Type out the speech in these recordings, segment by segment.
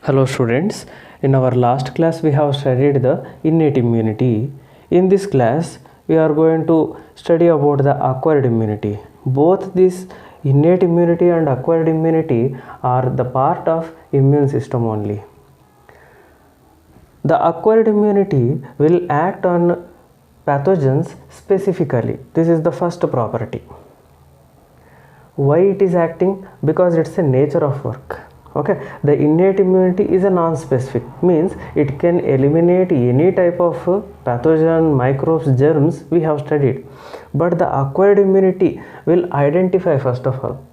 Hello students, in our last class we have studied the innate immunity. In this class we are going to study about the acquired immunity. Both this innate immunity and acquired immunity are the part of immune system only. The acquired immunity will act on pathogens specifically. This is the first property. Why it is acting? Because it's a nature of work. Okay, the innate immunity is a non-specific, means it can eliminate any type of pathogen, microbes, germs we have studied, but the acquired immunity will identify first of all.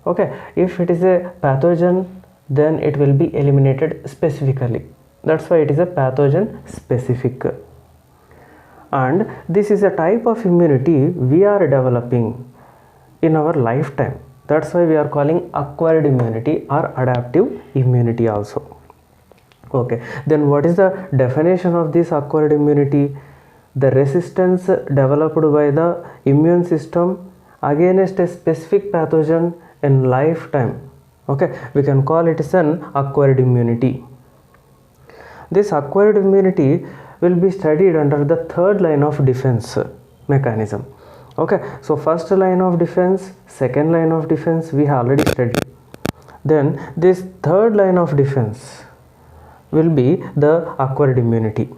Okay, if it is a pathogen, then it will be eliminated specifically. That's why it is a pathogen specific, and this is a type of immunity we are developing in our lifetime. That's why we are calling acquired immunity or adaptive immunity also. Okay, then what is the definition of this acquired immunity? The resistance developed by the immune system against a specific pathogen in lifetime. Okay, we can call it as an acquired immunity. This acquired immunity will be studied under the third line of defense mechanism. Okay, so first line of defense, second line of defense we have already studied. Then this third line of defense will be the acquired immunity.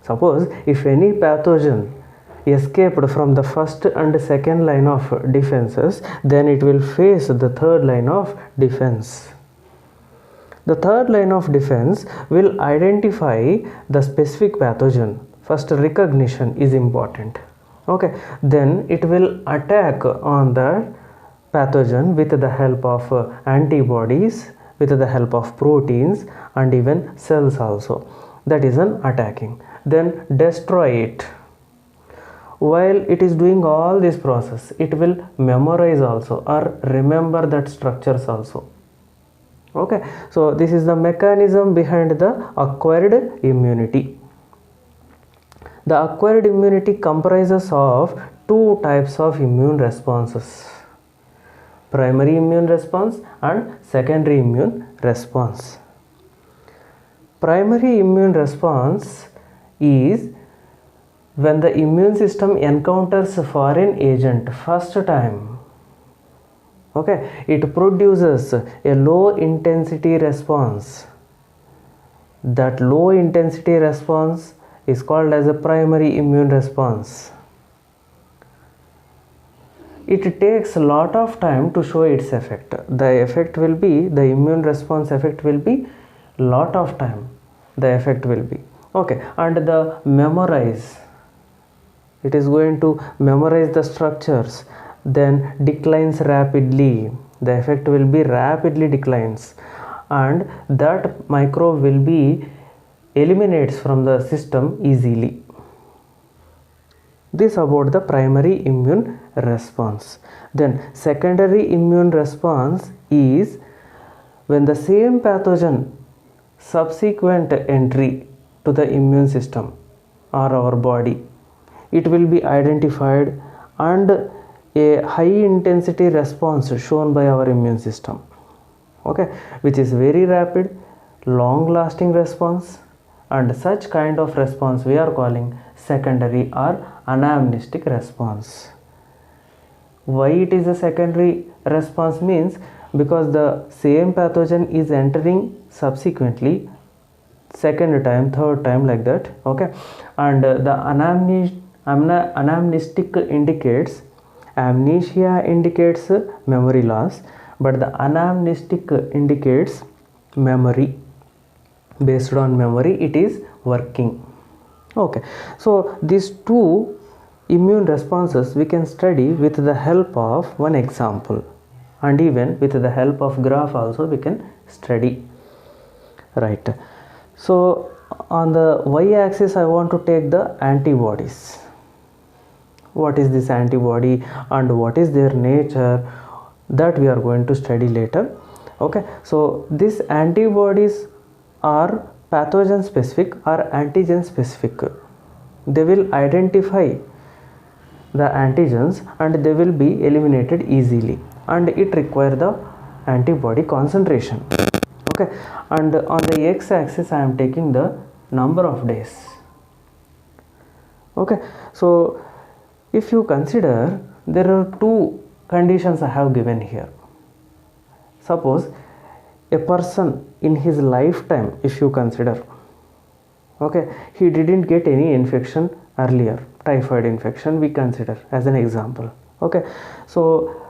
Suppose if any pathogen escaped from the first and second line of defenses, then it will face the third line of defense. The third line of defense will identify the specific pathogen. First, recognition is important. Okay, then it will attack on the pathogen with the help of antibodies, with the help of proteins and even cells also. That is an attacking. Then destroy it. While it is doing all this process, it will memorize also or remember that structures also. Okay, so this is the mechanism behind the acquired immunity. The acquired immunity comprises of two types of immune responses: primary immune response and secondary immune response. Primary immune response is when the immune system encounters a foreign agent first time. Okay, it produces a low intensity response. That low intensity response is called as a primary immune response. It takes a lot of time to show its effect. The effect will be, the immune response effect will be lot of time. The effect will be. Okay, and the memorize. It is going to memorize the structures, then declines rapidly. The effect will be rapidly declines, and that microbe will be eliminates from the system easily. This about the primary immune response. Then secondary immune response is when the same pathogen subsequent entry to the immune system or our body, it will be identified and a high intensity response shown by our immune system. Okay, which is very rapid, long lasting response, and such kind of response we are calling secondary or anamnestic response. Why it is a secondary response means because the same pathogen is entering subsequently, second time, third time, like that. Okay, and the anamnestic indicates, amnesia indicates memory loss, but the anamnestic indicates memory. Based on memory it is working. Okay, so these two immune responses we can study with the help of one example, and even with the help of graph also we can study. Right, so on the y-axis I want to take the antibodies. What is this antibody and what is their nature, that we are going to study later. Okay, so these antibodies are pathogen specific or antigen specific. They will identify the antigens and they will be eliminated easily, and it requires the antibody concentration. Okay, and on the x axis I am taking the number of days. Okay, so if you consider, there are two conditions I have given here. Suppose a person in his lifetime, if you consider, okay, he didn't get any infection earlier, typhoid infection we consider as an example. Okay, so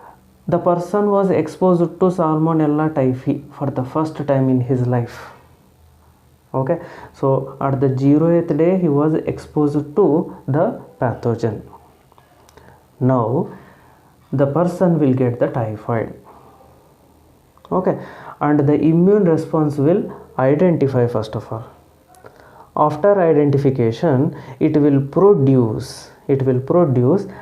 the person was exposed to Salmonella typhi for the first time in his life. Okay, so at the 0th day he was exposed to the pathogen. Now the person will get the typhoid. Okay, and the immune response will identify first of all. After identification, it will produce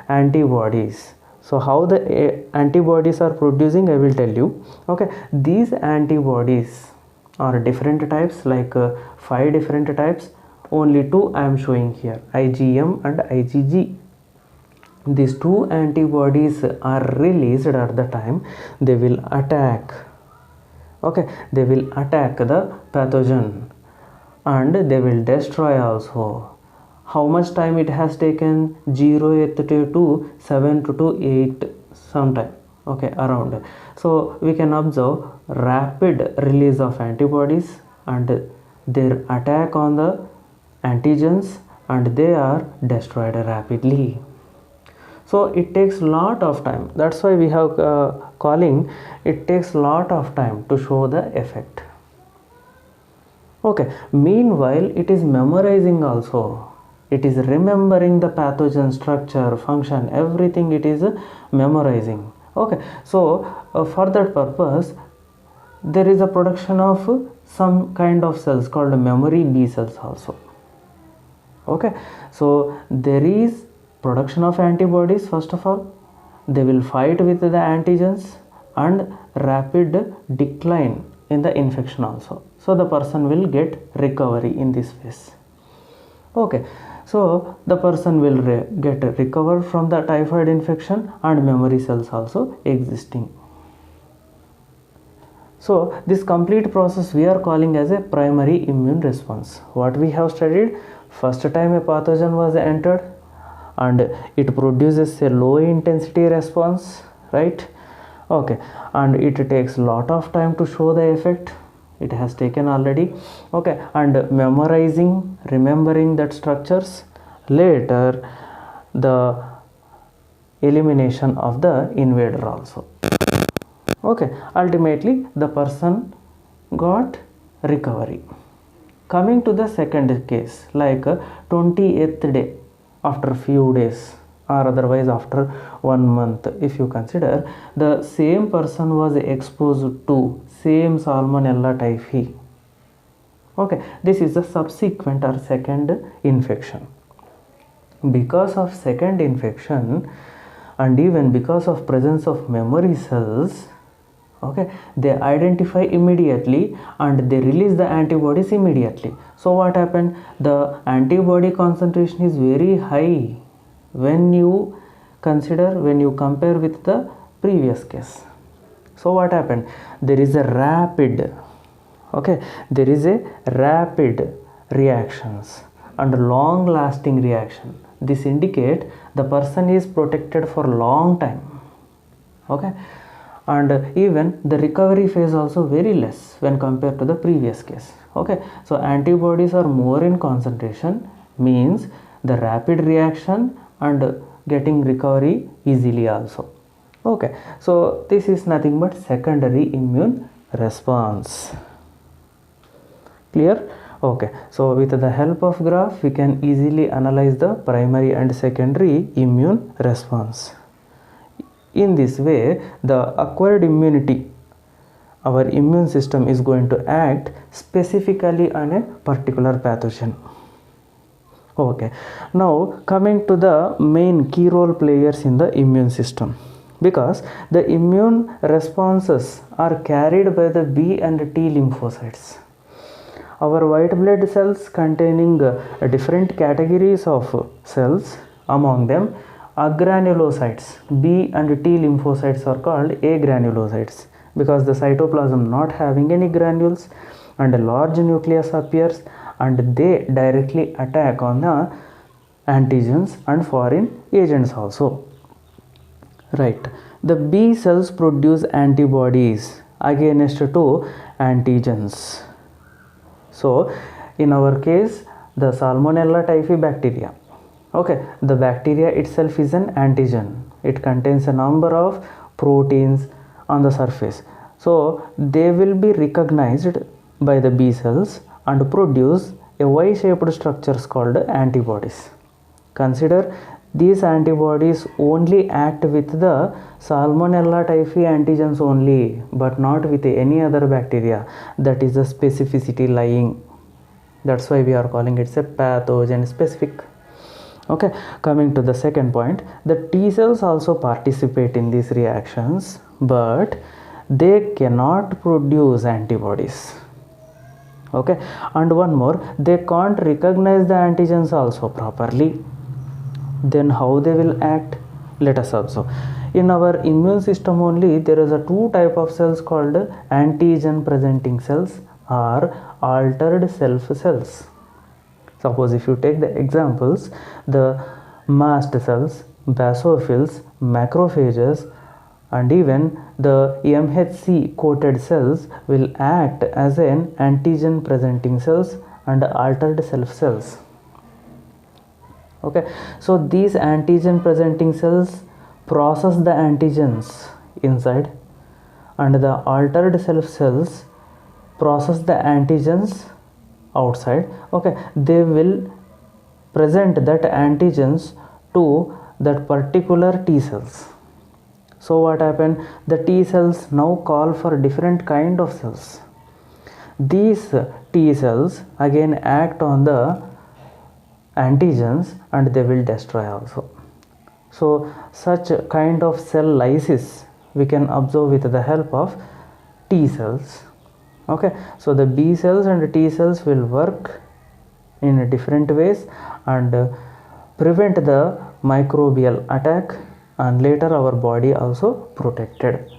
antibodies. So how the antibodies are producing, I will tell you. Okay, these antibodies are different types, like 5 different types. Only 2 I am showing here, IgM and IgG. These 2 antibodies are released at the time they will attack. Okay, they will attack the pathogen and they will destroy also. How much time it has taken? 0th day to 7th to 8 sometime. Okay, around. So we can observe rapid release of antibodies and their attack on the antigens, and they are destroyed rapidly. So it takes lot of time. That's why we have calling it takes lot of time to show the effect. Okay, meanwhile it is memorizing also. It is remembering the pathogen structure, function, everything it is memorizing. Okay, so for that purpose there is a production of some kind of cells called memory B cells also. Okay, so there is production of antibodies. First of all, they will fight with the antigens and rapid decline in the infection also. So the person will get recovery in this phase. Okay, so the person will get recovered from the typhoid infection and memory cells also existing. So this complete process we are calling as a primary immune response. What we have studied, first time a pathogen was entered and it produces a low intensity response, right? Okay, and it takes lot of time to show the effect. It has taken already. Okay, and memorizing, remembering that structures. Later the elimination of the invader also. Okay, ultimately the person got recovery. Coming to the second case, like 20th day, after few days or otherwise after 1 month, if you consider, the same person was exposed to same Salmonella typhi. Okay, this is the subsequent or second infection. Because of second infection and even because of presence of memory cells, okay, they identify immediately and they release the antibodies immediately. So what happened? The antibody concentration is very high when you consider, when you compare with the previous case. So what happened? There is a rapid, okay, there is a rapid reactions and long lasting reaction. This indicate the person is protected for long time. Okay, and even the recovery phase also very less when compared to the previous case. Okay, so antibodies are more in concentration, means the rapid reaction and getting recovery easily also. Okay, so this is nothing but secondary immune response. Clear? Okay, so with the help of graph we can easily analyze the primary and secondary immune response. In this way, the acquired immunity, our immune system is going to act specifically on a particular pathogen. Okay, now coming to the main key role players in the immune system, because the immune responses are carried by the B and T lymphocytes. Our white blood cells containing different categories of cells, among them agranulocytes. B and T lymphocytes are called agranulocytes. because the cytoplasm not having any granules and a large nucleus appears, and they directly attack on the antigens and foreign agents also. Right. The B cells produce antibodies against two antigens. So in our case, the Salmonella typhi bacteria. Okay, the bacteria itself is an antigen. It contains a number of proteins on the surface. So they will be recognized by the B cells and produce a Y-shaped structures called antibodies. Consider these antibodies only act with the Salmonella typhi antigens only, but not with any other bacteria. That is the specificity lying. That's why we are calling it a pathogen specific. Okay, coming to the second point, the T cells also participate in these reactions, but they cannot produce antibodies. Okay, and one more, they can't recognize the antigens also properly. Then how they will act? Let us observe. In our immune system only, there is a two type of cells called antigen presenting cells or altered self cells. Suppose if you take the examples, the mast cells, basophils, macrophages, and even the MHC coated cells will act as an antigen presenting cells and altered self cells. Okay, so these antigen presenting cells process the antigens inside, and the altered self cells process the antigens outside. Okay, they will present that antigens to that particular T cells. So what happened? The T cells now call for different kind of cells. These T cells again act on the antigens and they will destroy also. So such kind of cell lysis we can observe with the help of T cells. Okay, so the B cells and T cells will work in different ways and prevent the microbial attack, and later our body also protected.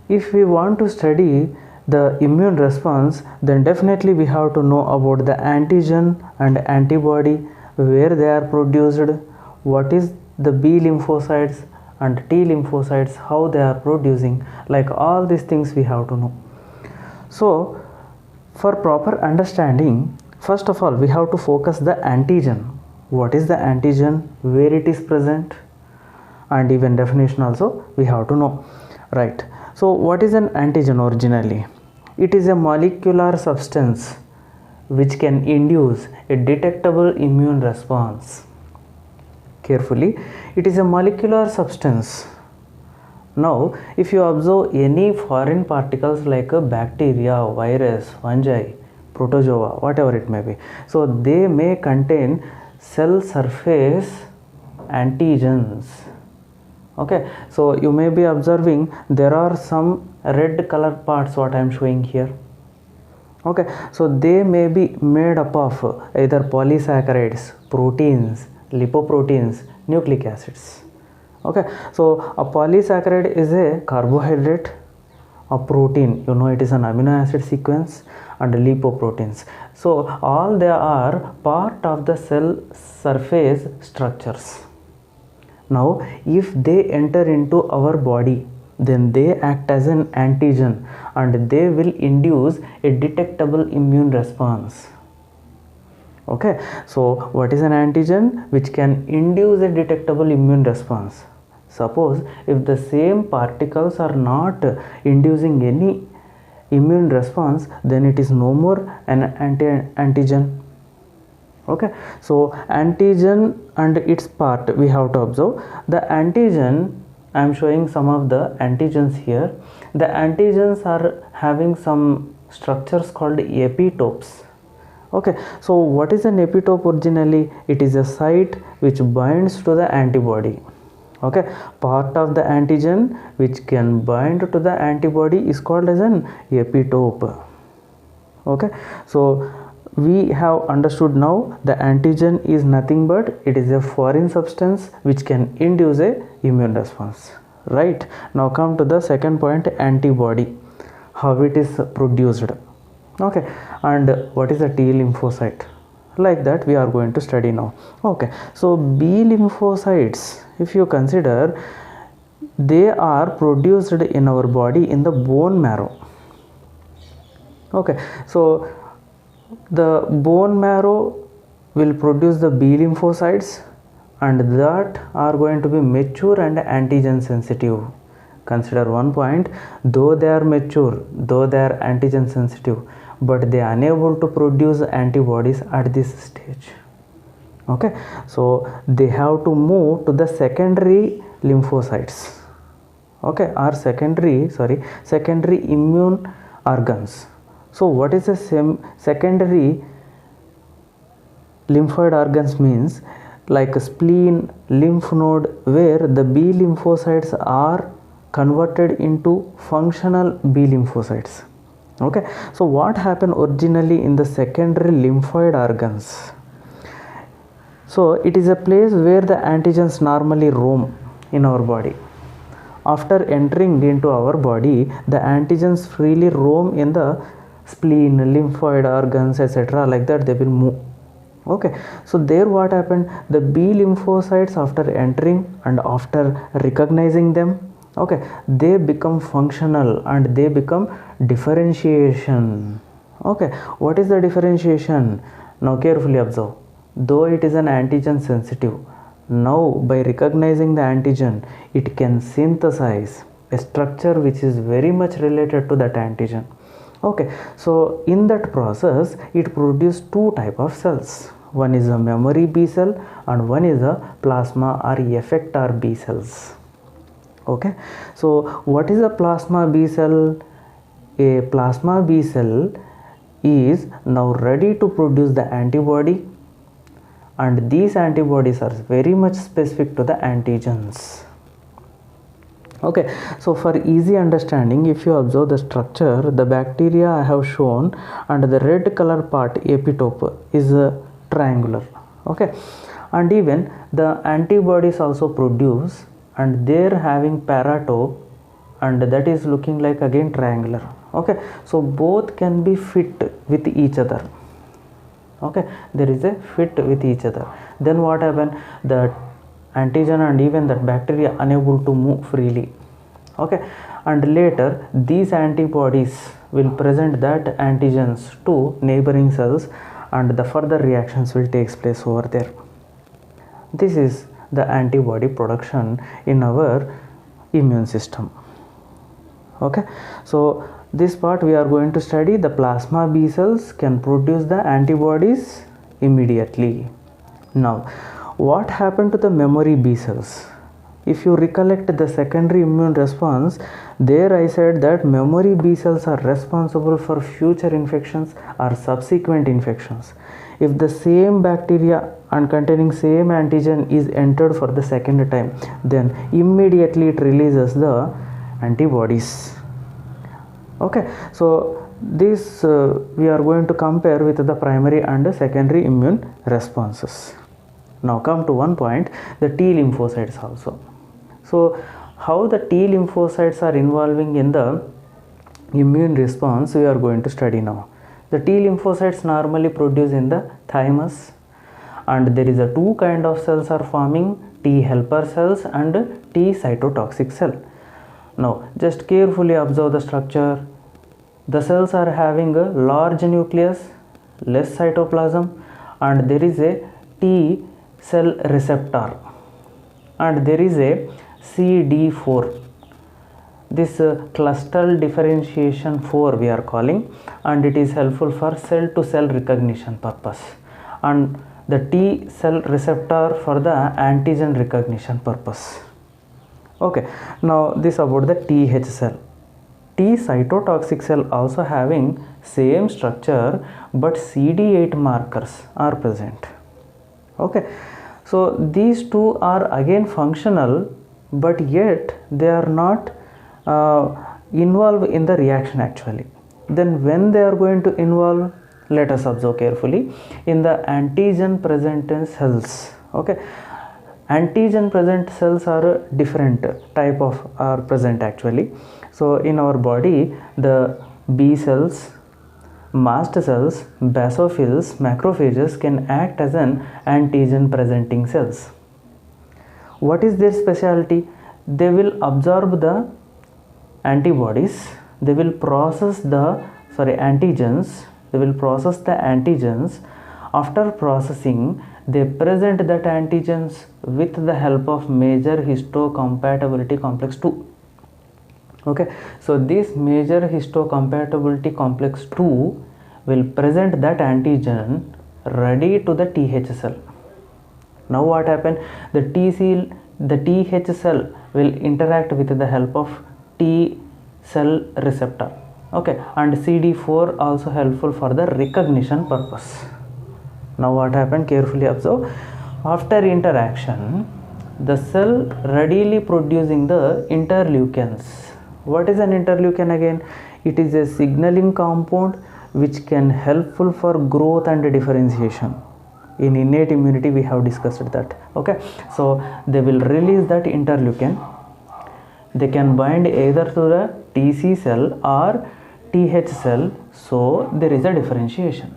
If we want to study the immune response, then definitely we have to know about the antigen and antibody, where they are produced, what is the B lymphocytes and T lymphocytes, how they are producing, like all these things we have to know. So for proper understanding, first of all we have to focus the antigen. What is the antigen, where it is present, and even definition also we have to know. Right. So what is an antigen originally? It is a molecular substance which can induce a detectable immune response. Carefully, it is a molecular substance. Now if you observe any foreign particles like a bacteria, virus, fungi, protozoa, whatever it may be, so they may contain cell surface antigens. Okay, so you may be observing there are some red colored parts what I am showing here. Okay, so they may be made up of either polysaccharides, proteins, lipoproteins, nucleic acids. Okay, so a polysaccharide is a carbohydrate, a protein, you know, it is an amino acid sequence, and lipoproteins. So all they are part of the cell surface structures. Now if they enter into our body, then they act as an antigen and they will induce a detectable immune response. Okay, so what is an antigen? Which can induce a detectable immune response. Suppose if the same particles are not inducing any immune response, then it is no more an antigen. Okay, so antigen and its part we have to observe. The antigen, I am showing some of the antigens here. The antigens are having some structures called epitopes. Okay, so what is an epitope originally? It is a site which binds to the antibody. Okay, part of the antigen which can bind to the antibody is called as an epitope. Okay, so we have understood now the antigen is nothing but it is a foreign substance which can induce a immune response, right? Now come to the second point, antibody, how it is produced. Okay, and what is a T lymphocyte, like that we are going to study now. Okay, so B lymphocytes, if you consider, they are produced in our body in the bone marrow. Okay, so the bone marrow will produce the B lymphocytes, and that are going to be mature and antigen sensitive. Consider one point, though they are mature, though they are antigen sensitive, but they are unable to produce antibodies at this stage. Okay, so they have to move to the secondary lymphocytes, okay, or secondary immune organs. So what is a secondary lymphoid organs? Means like a spleen, lymph node, where the B lymphocytes are converted into functional B lymphocytes. Okay, so what happened originally in the secondary lymphoid organs? So it is a place where the antigens normally roam in our body. After entering into our body, the antigens freely roam in the spleen, lymphoid organs, etc. Like that they will move. Okay, so there what happened, the B lymphocytes, after entering and after recognizing them, okay, they become functional and they become differentiation. Okay, what is the differentiation? Now carefully observe. Though it is an antigen sensitive, now by recognizing the antigen, it can synthesize a structure which is very much related to that antigen. Okay, so in that process it produces two type of cells. One is a memory B cell and one is a plasma or effector B cells. Okay, so what is a plasma B cell? A plasma B cell is now ready to produce the antibody, and these antibodies are very much specific to the antigens. Okay, so for easy understanding, if you observe the structure, the bacteria I have shown, and the red color part, epitope, is triangular. Okay, and even the antibodies also produce, and they're having paratope, and that is looking like again triangular. Okay, so both can be fit with each other. Okay, there is a fit with each other. Then what happened, the antigen and even that bacteria unable to move freely. Okay, and later these antibodies will present that antigens to neighboring cells, and the further reactions will take place over there. This is the antibody production in our immune system. Okay, so this part we are going to study, the plasma B cells can produce the antibodies immediately. Now what happened to the memory B cells? If you recollect the secondary immune response, there I said that memory B cells are responsible for future infections or subsequent infections. If the same bacteria and containing same antigen is entered for the second time, then immediately it releases the antibodies. Okay, so this we are going to compare with the primary and secondary immune responses. Now come to one point, the T lymphocytes also. So how the T lymphocytes are involving in the immune response we are going to study now. The T lymphocytes normally produce in the thymus, and there is a two kind of cells are forming, T helper cells and T cytotoxic cell. Now just carefully observe the structure. The cells are having a large nucleus, less cytoplasm, and there is a T cell receptor, and there is a CD4. This clusteral differentiation 4 we are calling, and it is helpful for cell to cell recognition purpose, and the T cell receptor for the antigen recognition purpose. Okay, now this about the TH cell. T cytotoxic cell also having same structure, but CD8 markers are present. Okay, so these two are again functional, but yet they are not involved in the reaction actually. Then when they are going to involve, Let us observe carefully. In the antigen present in cells, okay, antigen present cells are a different type of are present actually. So in our body, the B cells, mast cells, basophils, macrophages can act as an antigen presenting cells. What is their specialty? They will absorb the antibodies, they will process the antigens, they will process the antigens. After processing, they present that antigens with the help of major histocompatibility complex 2. Okay, so this major histocompatibility complex 2 will present that antigen ready to the TH cell. Now what happened? The TH cell will interact with the help of T cell receptor, okay, and CD4 also helpful for the recognition purpose. Now what happened? Carefully observe. After interaction, the cell readily producing the interleukins. What is an interleukin again? It is a signaling compound which can helpful for growth and differentiation. In innate immunity we have discussed that. Okay, so they will release that interleukin. They can bind either to the TC cell or TH cell, so there is a differentiation.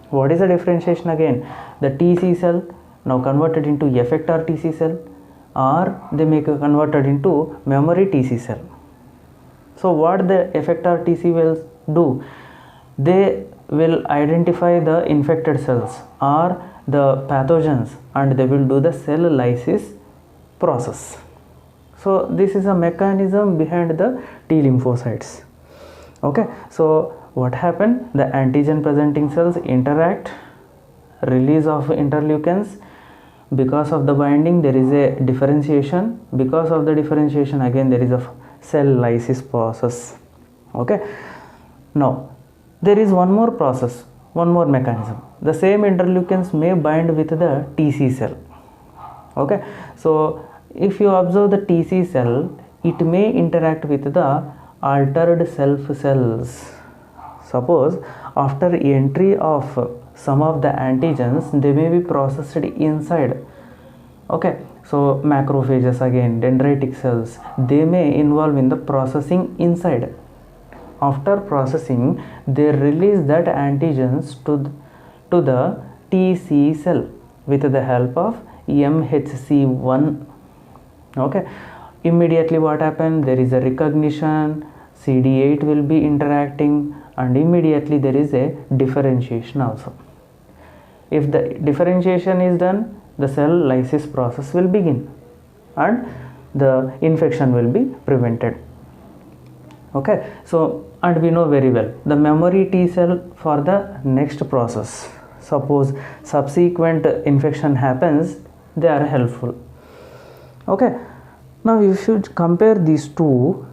What is the differentiation again? The TC cell now converted into effector TC cell, or they make converted into memory TC cell. So what the effector TC will do? They will identify the infected cells or the pathogens and they will do the cell lysis process. So this is a mechanism behind the T lymphocytes. Okay, so what happened? The antigen presenting cells interact, release of interleukins. Because of the binding, there is a differentiation. Because of the differentiation, again there is a cell lysis process. Okay, now there is one more process, one more mechanism. The same interleukins may bind with the TC cell. Okay, so if you observe the TC cell, it may interact with the altered self cells. Suppose after entry of some of the antigens, they may be processed inside. Okay, so macrophages, again dendritic cells, they may involve in the processing inside. After processing, they release that antigens to the TC cell with the help of MHC1. Okay, immediately what happened? There is a recognition, CD8 will be interacting, and immediately there is a differentiation also. If the differentiation is done, the cell lysis process will begin and the infection will be prevented. Okay, so and we know very well the memory T cell for the next process. Suppose subsequent infection happens, they are helpful. Okay, now if you compare these two,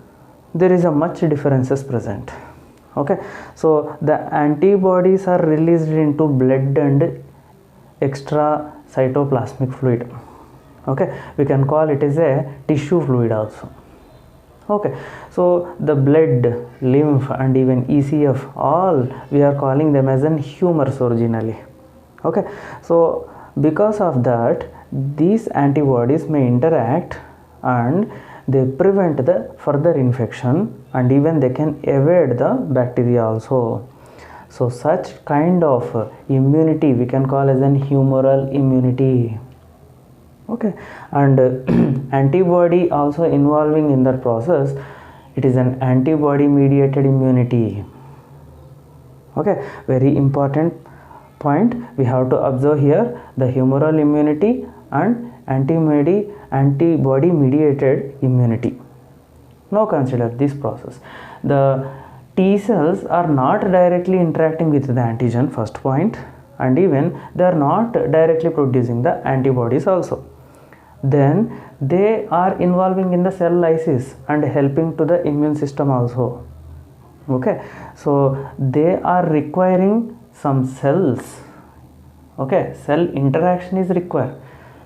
there is a much differences present. Okay, so the antibodies are released into blood and extra cytoplasmic fluid. Okay, we can call it as a tissue fluid also. Okay, so the blood, lymph and even ECF, all we are calling them as an humors originally. Okay, so because of that, these antibodies may interact and they prevent the further infection and even they can evade the bacteria also. So such kind of immunity we can call as an humoral immunity. Okay, and antibody also involving in that process, it is an antibody mediated immunity. Okay, very important point we have to observe here, the humoral immunity and antibody mediated immunity. Now consider this process. The T cells are not directly interacting with the antigen, first point, and even they are not directly producing the antibodies also. Then they are involving in the cell lysis and helping to the immune system also. Okay, so they are requiring some cells. Okay, cell interaction is required.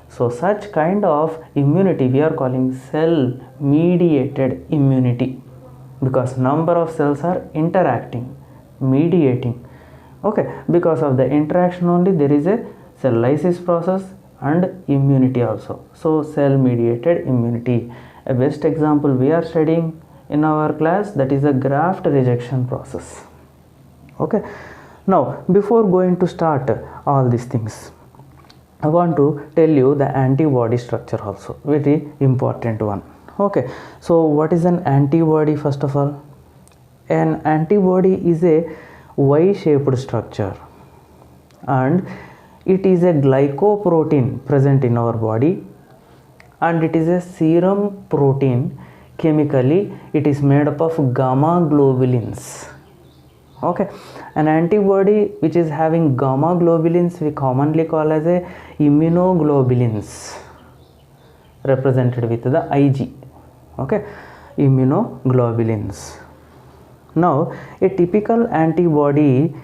So such kind of immunity we are calling cell mediated immunity, because number of cells are interacting, mediating. Okay, because of the interaction only there is a cell lysis process and immunity also. So cell mediated immunity. A best example we are studying in our class, that is a graft rejection process. Okay, now before going to start all these things, I want to tell you the antibody structure also, very important one. Okay, so what is an antibody? First of all, an antibody is a Y-shaped structure and it is a glycoprotein present in our body, and it is a serum protein. Chemically it is made up of gamma globulins. Okay, an antibody which is having gamma globulins we commonly call as a immunoglobulins, represented with the Ig. Okay, immunoglobulins. Now a typical antibody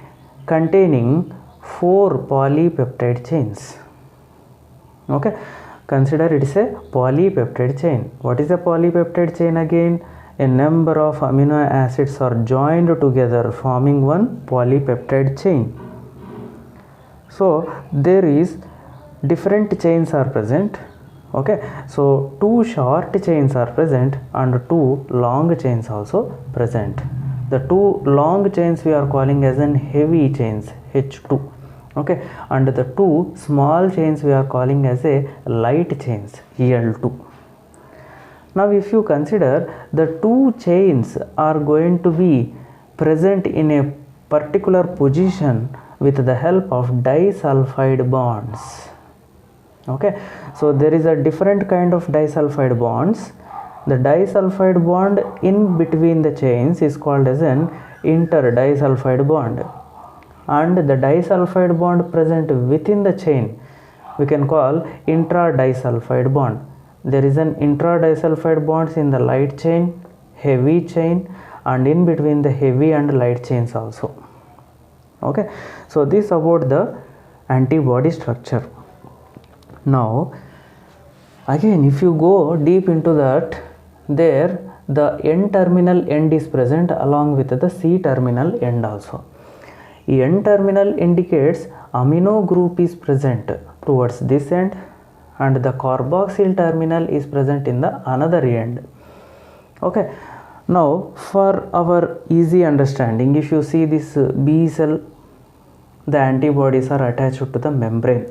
containing 4 polypeptide chains. Okay, consider it is a polypeptide chain. What is a polypeptide chain again? A number of amino acids are joined together forming one polypeptide chain. So there is different chains are present. Okay, so 2 short chains are present and 2 long chains also present. The 2 long chains we are calling as an heavy chains, H2. Okay, and the 2 small chains we are calling as a light chains, L2. Now if you consider, the 2 chains are going to be present in a particular position with the help of disulfide bonds. Okay, so there is a different kind of disulfide bonds. The disulfide bond in between the chains is called as an interdisulfide bond, and the disulfide bond present within the chain we can call intradisulfide bond. There is an intradisulfide bonds in the light chain, heavy chain, and in between the heavy and light chains also. Okay, so this about the antibody structure. Now again if you go deep into that, there the N terminal end is present along with the C terminal end also. N terminal indicates amino group is present towards this end, and the carboxyl terminal is present in the another end. Okay, now for our easy understanding, if you see this B cell, the antibodies are attached to the membrane.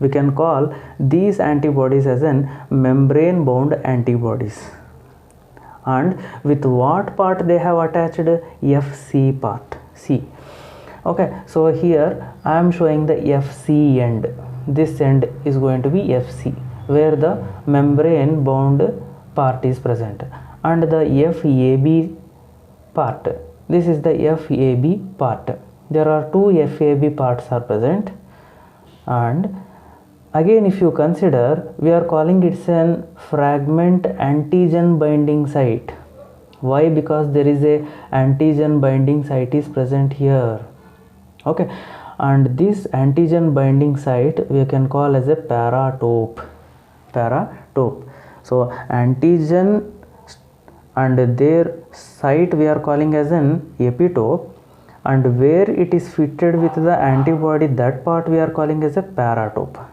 We can call these antibodies as an membrane bound antibodies. And with what part they have attached? FC part, C. Okay, so here I am showing the FC end. This end is going to be FC, where the membrane bound part is present, and the FAB part, this is the FAB part. There are 2 FAB parts are present, and again if you consider, we are calling it an fragment antigen binding site. Why? Because there is a antigen binding site is present here. Okay, and this antigen binding site we can call as a paratope. So antigen and their site we are calling as an epitope, and where it is fitted with the antibody, that part we are calling as a paratope.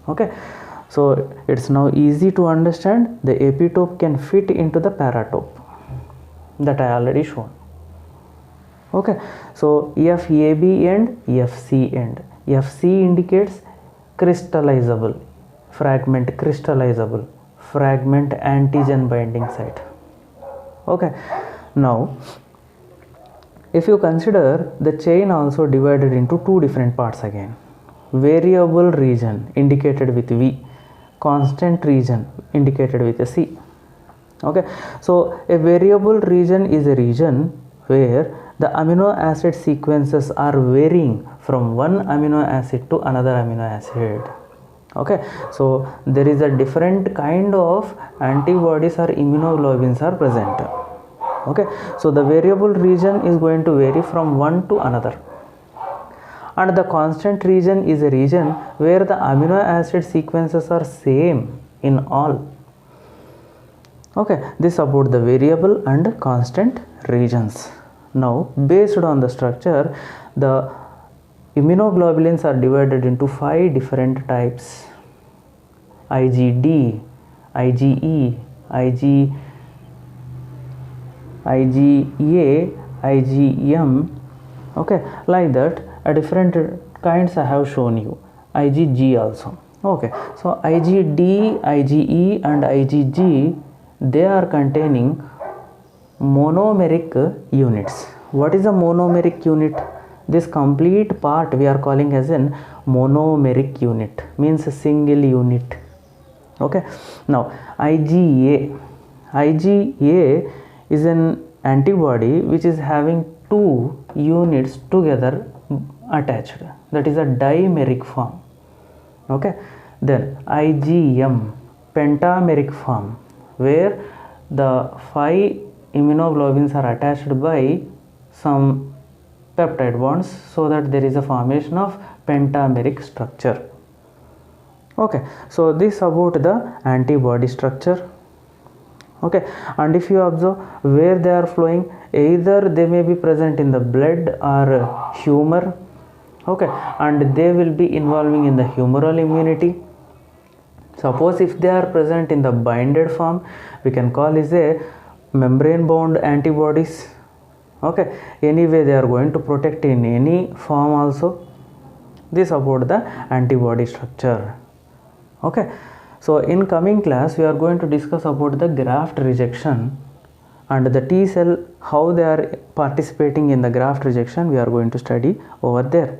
Okay, so it's now easy to understand. The epitope can fit into the paratope, that I already shown. Okay, so FAB end, FC end. FC indicates crystallizable, fragment crystallizable, fragment antigen binding site. Okay, now if you consider, the chain also divided into 2 different parts again. Variable region indicated with V, constant region indicated with a C. Okay, so a variable region is a region where the amino acid sequences are varying from one amino acid to another amino acid. Okay, so there is a different kind of antibodies or immunoglobulins are present. Okay, so the variable region is going to vary from one to another, and the constant region is a region where the amino acid sequences are same in all. Okay, this about the variable and constant regions. Now, based on the structure, the immunoglobulins are divided into 5 different types: IgD, IgE, IgA, IgM. Okay, like that, a different kinds I have shown you. IgG also. Okay, so IgD, IgE and IgG, they are containing monomeric units. What is a monomeric unit? This complete part we are calling as an monomeric unit, means a single unit. Okay, now IgA is an antibody which is having 2 units together attached, that is a dimeric form. Okay, then IgM, pentameric form, where the 5 immunoglobulins are attached by some peptide bonds, so that there is a formation of pentameric structure. Okay, so this about the antibody structure. Okay, and if you observe where they are flowing, either they may be present in the blood or humor. Okay, and they will be involving in the humoral immunity. Suppose if they are present in the binded form, we can call is a membrane bound antibodies. Okay, anyway they are going to protect in any form also. This about the antibody structure. Okay, so in coming class we are going to discuss about the graft rejection and the T cell, how they are participating in the graft rejection. We are going to study over there.